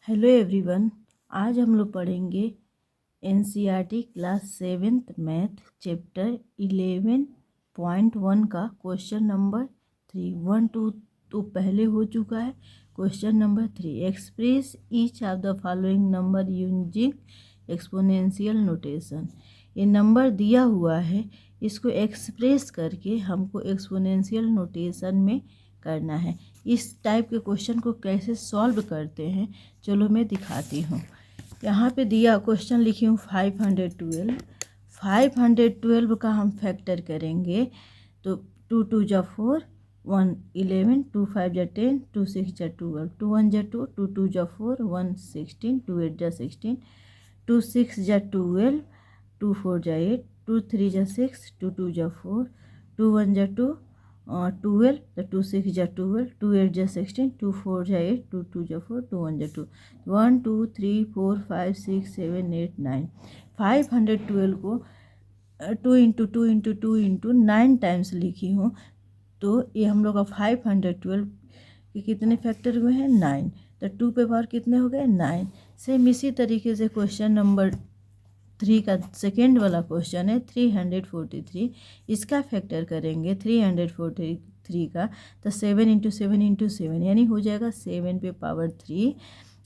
Hello everyone, आज हम लोग पढ़ेंगे NCERT class 7th math chapter 11.1 का क्वेश्चन नंबर 3। 1 2 तो पहले हो चुका है। Question number 3, express each of the following number using exponential notation. ये नंबर दिया हुआ है, इसको एक्सप्रेस करके हमको एक्सपोनेंशियल नोटेशन में करना है। इस टाइप के क्वेश्चन को कैसे सॉल्व करते हैं चलो मैं दिखाती हूँ। यहाँ पे दिया क्वेश्चन लिखी हूँ 512 का हम फैक्टर करेंगे तो 2 2 जा 4 1 11 2 5 जा 10 2 6 जा 12 2 1 जा 2 2 2 जा 4 1 16 2 8 जा 16 2 6 जा 12 2 4 जा 8 2 3 जा 6 2 2 जा 4 2 1 जा 2 12 तो 2 6 जा 12 2 8 जा 16 2 4 जा 8 2 2 जा 4 2 1 जा 2 1 2 3 4 5 6 7 8 9 512 को 2 इंटू 2 इंटू 2 इंटू 9 टाइम्स लिखी हूँ। तो ये हम लोग का 512 के कितने फैक्टर हुए हैं 9, तो 2 पे पावर कितने हो गए 9। सेम इसी तरीके से क्वेश्चन नंबर 3 का सेकेंड वाला क्वेश्चन है 343। इसका फैक्टर करेंगे 343 का तो 7 इंटू 7 इंटू 7 यानी हो जाएगा 7 पे पावर 3।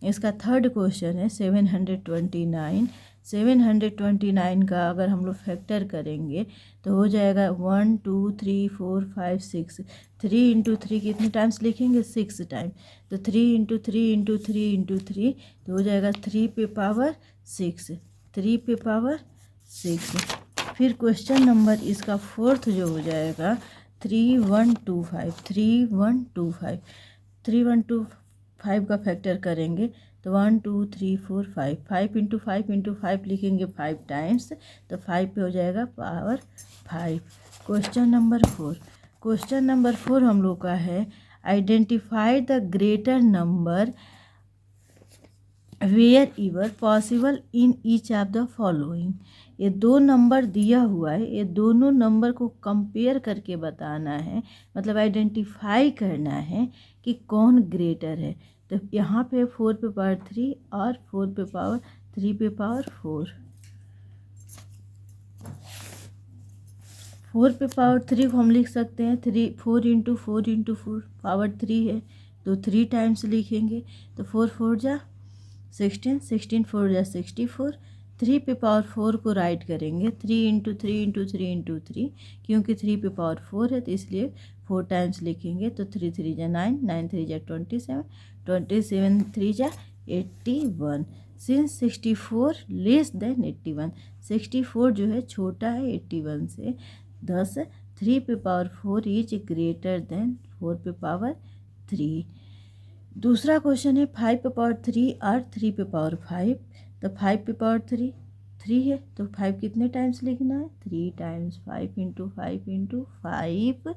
इसका थर्ड क्वेश्चन है 729। 729 का अगर हम लोग फैक्टर करेंगे तो हो जाएगा 1 2 3 4 5 6। 3 इंटू 3 कितने टाइम्स लिखेंगे 6 टाइम, तो 3 इंटू 3 इंटू 3 इंटू 3 तो हो जाएगा 3 पे पावर 6, 3 पे पावर 6। फिर क्वेश्चन नंबर इसका फोर्थ जो हो जाएगा 3125। 3125 का फैक्टर करेंगे तो 1 2 3 4 5 5 इंटू 5 इंटू 5 लिखेंगे 5 टाइम्स, तो 5 पे हो जाएगा पावर 5। क्वेश्चन नंबर 4 हम लोग का है identify the greater number wherever possible in each of the following. ये दो नंबर दिया हुआ है, ये दोनों नंबर को कंपेयर करके बताना है, मतलब आइडेंटिफाई करना है कि कौन ग्रेटर है। तो यहाँ पे 4 पे पावर 3 और 4 पे पावर 3 पे पावर 4 पे पावर 3 को हम लिख सकते हैं 4 इंटू 4 इंटू 4 पावर 3 है तो 3 टाइम्स लिखेंगे, तो 4 4 जा 16 16 4 जा 64। 3 पे पावर 4 को राइट करेंगे 3 इंटू 3 इंटू 3 इंटू 3, क्योंकि 3 पे पावर 4 है तो इसलिए 4 टाइम्स लिखेंगे, तो 3 3 जा 9 9 3 जा 27 27 3 जा 81। सिंस 64 लेस देन 81, 64 जो है छोटा है 81 से, thus 3 पे पावर 4 इज ग्रेटर देन 4 पे पावर 3। दूसरा क्वेश्चन है 5 पे पावर 3 और 3 पे पावर 5। तो 5 पे पावर 3 है तो 5 कितने टाइम्स लिखना है 3 टाइम्स, 5 इंटू 5 इंटू 5,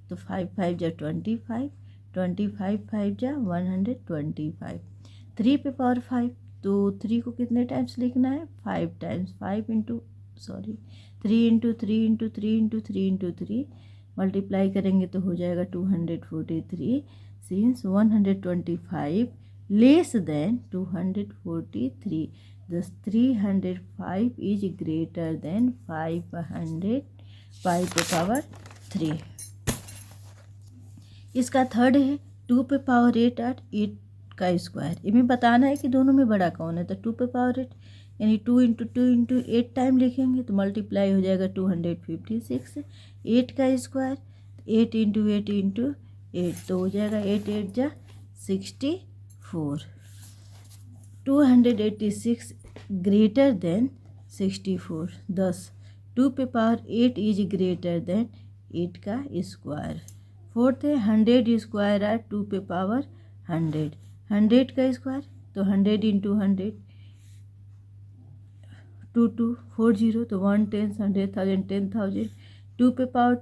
तो 5 5 जा 25 25 5 जा 125। 3 पे पावर 5 तो 3 को कितने टाइम्स लिखना है 5 times, 5 into 3 into 3 into 3 into 3 into 3 multiply करेंगे तो हो जाएगा 243। Since 125 less than 243, thus 305 is greater than 500 5 पे पावर 3। इसका थर्ड है 2 पे पावर 8 और 8 का स्क्वायर। इनमें बताना है कि दोनों में बड़ा कौन है, तो 2 पे पावर 8 यानी 2 इंटू 2 इंटू 8 टाइम लिखेंगे तो मल्टीप्लाई हो जाएगा 256। 8 का स्क्वायर 8 इंटू 8 इंटू 8 तो हो जाएगा 8 8 जा 64। 286 ग्रेटर देन 64, 10 2 पे पावर 8 इज ग्रेटर देन 8 का स्क्वायर। फोर्थ है 100 स्क्वायर आर 2 पे पावर 100, 100 का स्क्वायर तो 100 इंटू 100 2 2 40 तो 1 10 100,000 10,000। 2 पे पावर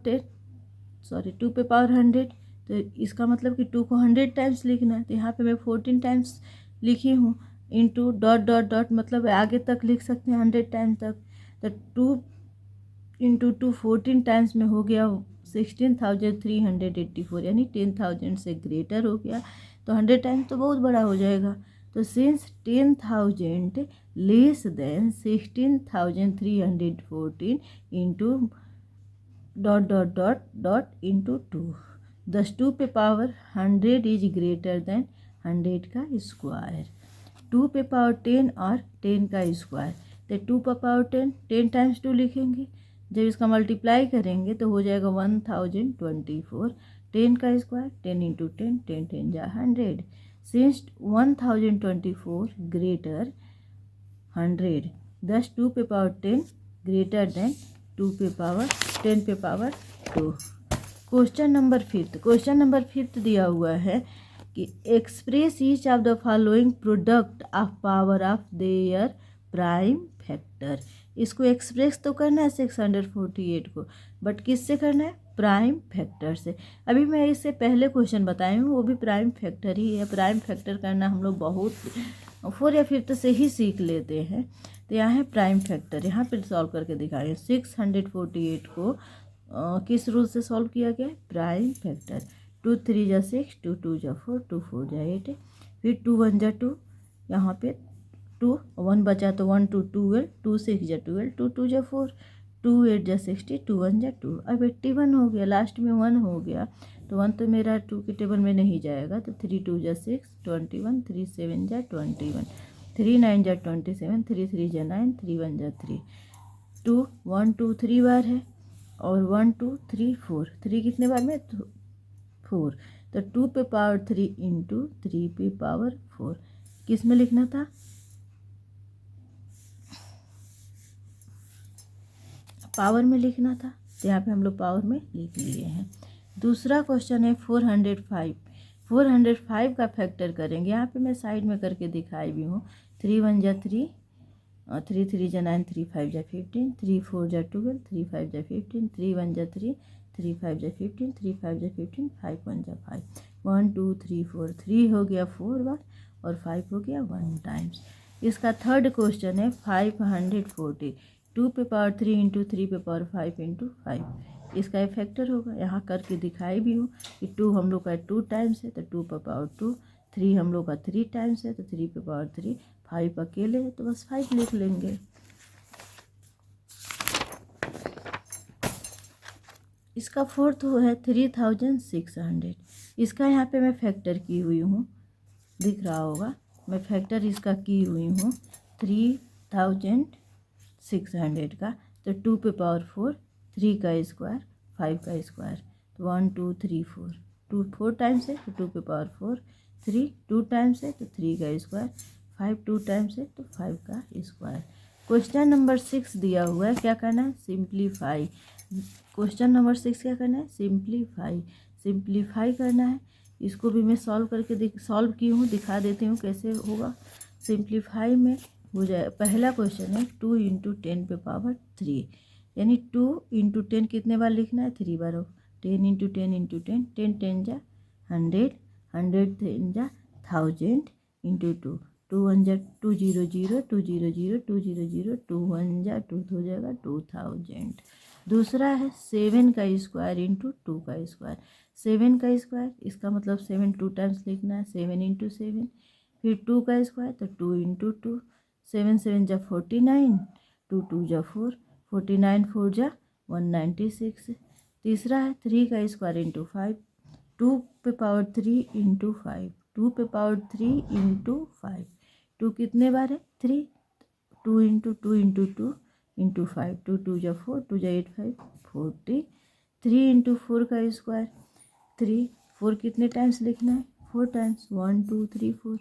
2 पे पावर 100 तो इसका मतलब कि 2 को 100 टाइम्स लिखना है, तो यहाँ पे मैं 14 टाइम्स लिखी हूँ, इंटू डॉट डॉट डॉट मतलब आगे तक लिख सकते हैं 100 टाइम्स तक, तो 2 इंटू 2 14 टाइम्स में हो गया 16,384 यानी 10,000 से ग्रेटर हो गया। तो 100 टाइम्स तो बहुत बड़ा हो जाएगा, तो since 10,000 less than 16,314 into dot dot dot dot into 2, दस 2 पे पावर 100 इज ग्रेटर देन 100 का स्क्वायर, 2 पे पावर 10 और 10 का स्क्वायर, तो 2 पे पावर 10 10 टाइम्स 2 लिखेंगे, जब इसका मल्टीप्लाई करेंगे तो हो जाएगा 1024, 10 का स्क्वायर 10 इंटू 10 10 10 जा 100, सिंस 1024 ग्रेटर 100, दस 2 पे पावर 10 ग्रेटर देन 2 पे पावर 10 पे पावर 2। क्वेश्चन नंबर फिफ्थ दिया हुआ है कि express each of the following product of power of their prime factor. इसको एक्सप्रेस तो करना है 648 को, बट किससे करना है? प्राइम फैक्टर से। अभी मैं इससे पहले क्वेश्चन बताई हूँ, वो भी प्राइम फैक्टर ही है। प्राइम फैक्टर करना हम लोग बहुत 4 या 5 से ही सीख लेते हैं। तो यहाँ है प्राइम फैक्टर, यहाँ पर सॉल्व करके दिखाएं। 648 को किस रूल से सॉल्व किया गया? Prime factor. 2 3 जा 6, 2 2 जा 4, 2 4 जा 8, फिर 2 1 जा 2, यहाँ पे 2 1 बचा तो 1 2 12, 2 6 जा 12, 2 2 जा 4, 2 8 जा 60, 2 1 जा 2। अब 81 हो गया, लास्ट में 1 हो गया, तो 1 तो मेरा 2 के टेबल में नहीं जाएगा, तो 3 2 जा 6, 21, 3 7 जा 21, 3 9 जा 27, 3 3 जा 9, 3 1 जा 3, 2 1 2 3 बार है, और 1 2 3 4, 3 कितने बार में? 4, तो 2 पे पावर 3 इंटू 3 पे पावर 4, किस में लिखना था? पावर में लिखना था, तो यहाँ पे हम लोग पावर में लिख लिए हैं। दूसरा क्वेश्चन है 405 का फैक्टर करेंगे। यहाँ पे मैं साइड में करके दिखाई भी हूँ। 3 1 जा 3, 3 3 जा 9, 3 5 जा 15, 3 4 जा 12, 3 5 जा 15, 3 1 जा 3, 3 5 जा 15, 3 5 जा 15, 5 1 जा 5, 1 2 3 4, 3 हो गया 4 बार और 5 हो गया 1 टाइम्स। इसका थर्ड क्वेश्चन है 540, 2 पे पावर 3 इंटू 3 पे पावर 5 इंटू 5, इसका एक फैक्टर होगा। यहाँ करके दिखाई भी हूँ कि 2 हम लोग का 2 टाइम्स है, तो 2 पे पावर 2, 3 हम लोग का 3 टाइम्स है, तो 3 पे पावर 3, 5 अकेले है, तो बस 5 लिख लेंगे। इसका फोर्थ है 3600, इसका यहाँ पे मैं फैक्टर की हुई हूँ, दिख रहा होगा, मैं फैक्टर इसका की हुई हूँ 3600 का, तो 2 पे पावर 4, 3 का स्क्वायर, 5 का स्क्वायर, तो 1 2 3 4, 2 4 टाइम्स है, तो 2 पे पावर 4, 3 2 टाइम्स है, तो 3 का स्क्वायर, 5 2 टाइम्स है, तो 5 का स्क्वायर। क्वेश्चन नंबर 6 दिया हुआ है, क्या करना है? सिंप्लीफाई। क्वेश्चन नंबर 6 क्या करना है? सिंप्लीफाई करना है। इसको भी मैं सॉल्व की हूँ, दिखा देती हूँ कैसे होगा। सिंप्लीफाई में हो जाए, पहला क्वेश्चन है 2 इंटू 10 पे पावर 3, यानी 2 इंटू 10 कितने बार लिखना है? 3 बार। 10 इंटू 10 इंटू 10, 10 10 जा 100, 100 10 जा 1000 इंटू 2, 2 1 जा 2 0 0, 2 0 0, 2 0 0, 2 1 जा 2 हो जाएगा 2000। दूसरा है 7 का स्क्वायर इंटू 2 का स्क्वायर, 7 का स्क्वायर, इसका मतलब 7 2 टाइम्स लिखना है, 7 इंटू 7, फिर 2 का स्क्वायर, तो 2 इंटू 2, 7 7 जा 49, 2 2 जा 4, 49 4 जा 196। तीसरा है 3 का स्क्वायर इंटू 5, 2 पे पावर 3 इंटू 5, 2 पे पावर 3 इंटू 5, 2 कितने बार है? 3, 2 इंटू 2 इंटू 2 इंटू 5, 2 2 जा 4, 2 जा 8 5 40, 3 इंटू 4 का स्क्वायर, 3 4 कितने टाइम्स लिखना है? 4 टाइम्स, 1 2 3 4,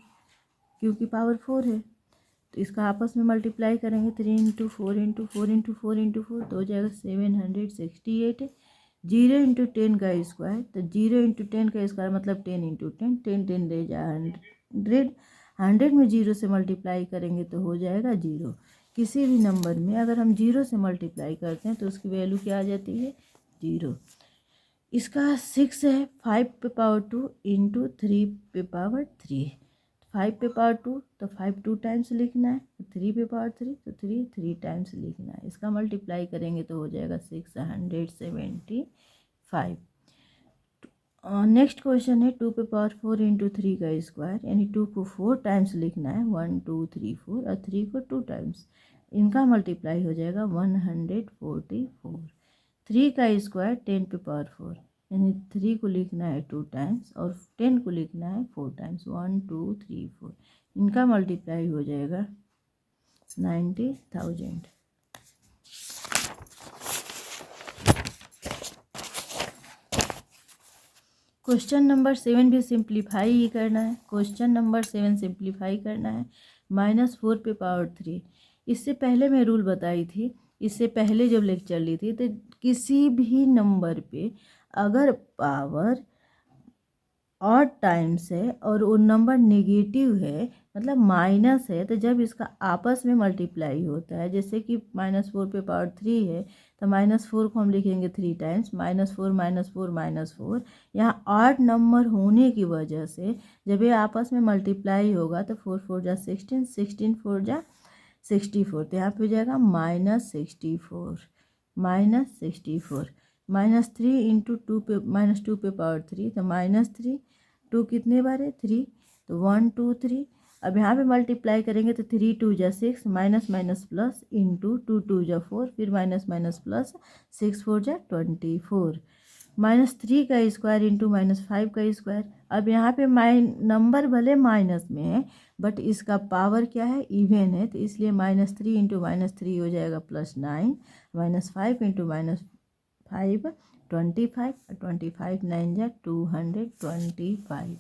क्योंकि पावर 4 है, तो इसका आपस में मल्टीप्लाई करेंगे, 3 इंटू 4 इंटू 4 इंटू 4 इंटू 4, तो हो जाएगा 768। 0 इंटू 10 का स्क्वायर, तो 0 इंटू 10 का स्क्वायर मतलब 10 इंटू 10, 10 10 ले जा 100, 100 में 0 से मल्टीप्लाई करेंगे तो हो जाएगा 0। किसी भी नंबर में अगर हम 0 से मल्टीप्लाई करते हैं तो उसकी वैल्यू क्या आ जाती है? 0। इसका 6 है 5 पे पावर 2 इंटू 3 पे पावर 3, 5 पे पावर 2 तो 5 2 टाइम्स लिखना है, 3 पे पावर 3 तो 3 3 टाइम्स लिखना है। इसका मल्टीप्लाई करेंगे तो हो जाएगा 675। नेक्स्ट क्वेश्चन है 2 पे पावर 4 इंटू 3 का स्क्वायर, यानी 2 को 4 टाइम्स लिखना है, 1 2 3 4, और 3 को 2 टाइम्स, इनका मल्टीप्लाई हो जाएगा 144। 3 का स्क्वायर 10 पे पावर 4, यानी 3 को लिखना है 2 टाइम्स और 10 को लिखना है 4 टाइम्स, 1 2 3 4, इनका मल्टीप्लाई हो जाएगा 90,000। क्वेश्चन नंबर 7 भी सिंप्लीफाई ही करना है। क्वेश्चन नंबर 7 सिंप्लीफाई करना है, -4 पे पावर 3। इससे पहले मैं रूल बताई थी, इससे पहले जब लेक्चर ली थी, तो किसी भी नंबर पे अगर पावर ऑड टाइम्स है और वो नंबर नेगेटिव है, मतलब माइनस है, तो जब इसका आपस में मल्टीप्लाई होता है, जैसे कि -4 पे पावर 3 है, तो -4 को हम लिखेंगे 3 टाइम्स, -4 -4 -4। यहाँ ऑड नंबर होने की वजह से जब ये आपस में मल्टीप्लाई होगा तो 4 4 जा 16, 16 4 जा 64, तो यहाँ पे हो जाएगा -64, -64। -3 इंटू 2 पे -2 पे पावर 3, तो -3, 2 कितने बार है 3, तो 1 2 3। अब यहाँ पे मल्टीप्लाई करेंगे तो 3 2 जा 6, माइनस माइनस प्लस इंटू 2 2 जा 4, फिर माइनस माइनस प्लस 6 4 जा 24, -3 का स्क्वायर इंटू -5 का स्क्वायर। अब यहाँ पे नंबर भले माइनस में है बट इसका पावर क्या है, इवन है, तो इसलिए -3 इंटू -3 हो जाएगा +9, -5 इंटू -5 25, 25 9 जा 225,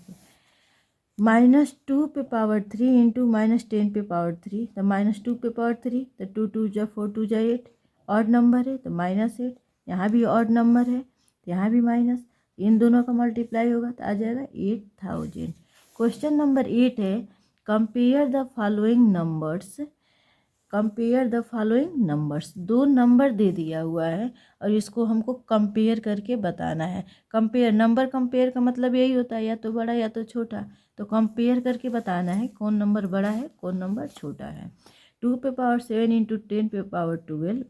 -2 पे पावर 3 इंटू -10 पे पावर 3, तो -2 पे पावर 3, तो 2 2 जा 4 2 जा 8, ऑड नंबर है तो -8, यहाँ भी ऑड नंबर है तो यहाँ भी माइनस, इन दोनों का मल्टीप्लाई होगा तो आ जाएगा 8000। क्वेश्चन नंबर 8 है, compare the following numbers. Compare the following numbers, दो नंबर दे दिया हुआ है और इसको हमको कंपेयर करके बताना है। कंपेयर, नंबर कंपेयर का मतलब यही होता है या तो बड़ा या तो छोटा, तो कंपेयर करके बताना है कौन नंबर बड़ा है कौन नंबर छोटा है। 2 पे पावर 7 इंटू 10 पे पावर 12,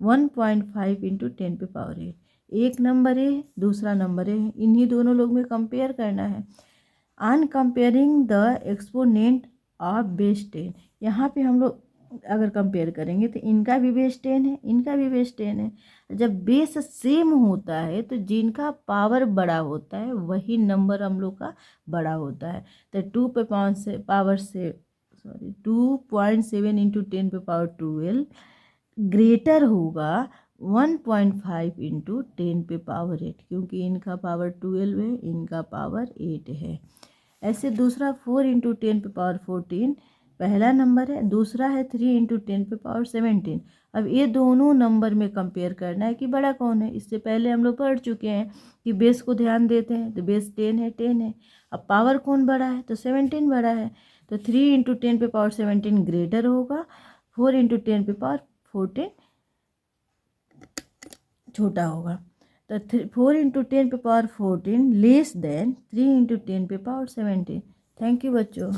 1.5 इंटू 10 पे पावर 8। एक नंबर है दूसरा नंबर है, इन्हीं दोनों लोग में कंपेयर करना है। On comparing the exponent of base 10, यहाँ पे हम लोग अगर कंपेयर करेंगे तो इनका भी बेस 10 है, इनका भी बेस 10 है। जब बेस सेम होता है तो जिनका पावर बड़ा होता है वही नंबर हम लोग का बड़ा होता है। तो 2 पे पावर से 2.7 इंटू 10 पे पावर 12 ग्रेटर होगा 1.5 इंटू 10 पे पावर 8, क्योंकि इनका पावर 12 है, इनका पावर 8 है। ऐसे दूसरा 4 इंटू 10 पे पावर 14 पहला नंबर है, दूसरा है 3 इंटू 10 पे पावर 17। अब ये दोनों नंबर में कंपेयर करना है कि बड़ा कौन है। इससे पहले हम लोग पढ़ चुके हैं कि बेस को ध्यान देते हैं तो बेस 10 है, 10 है। अब पावर कौन बड़ा है, तो 17 बड़ा है, तो 3 इंटू 10 पे पावर 17 ग्रेटर होगा, 4 इंटू 10 पे पावर 14 छोटा होगा। तो 4 इंटू 10 पे पावर 14 लेस देन 3 इंटू 10 पे पावर 17। थैंक यू बच्चों।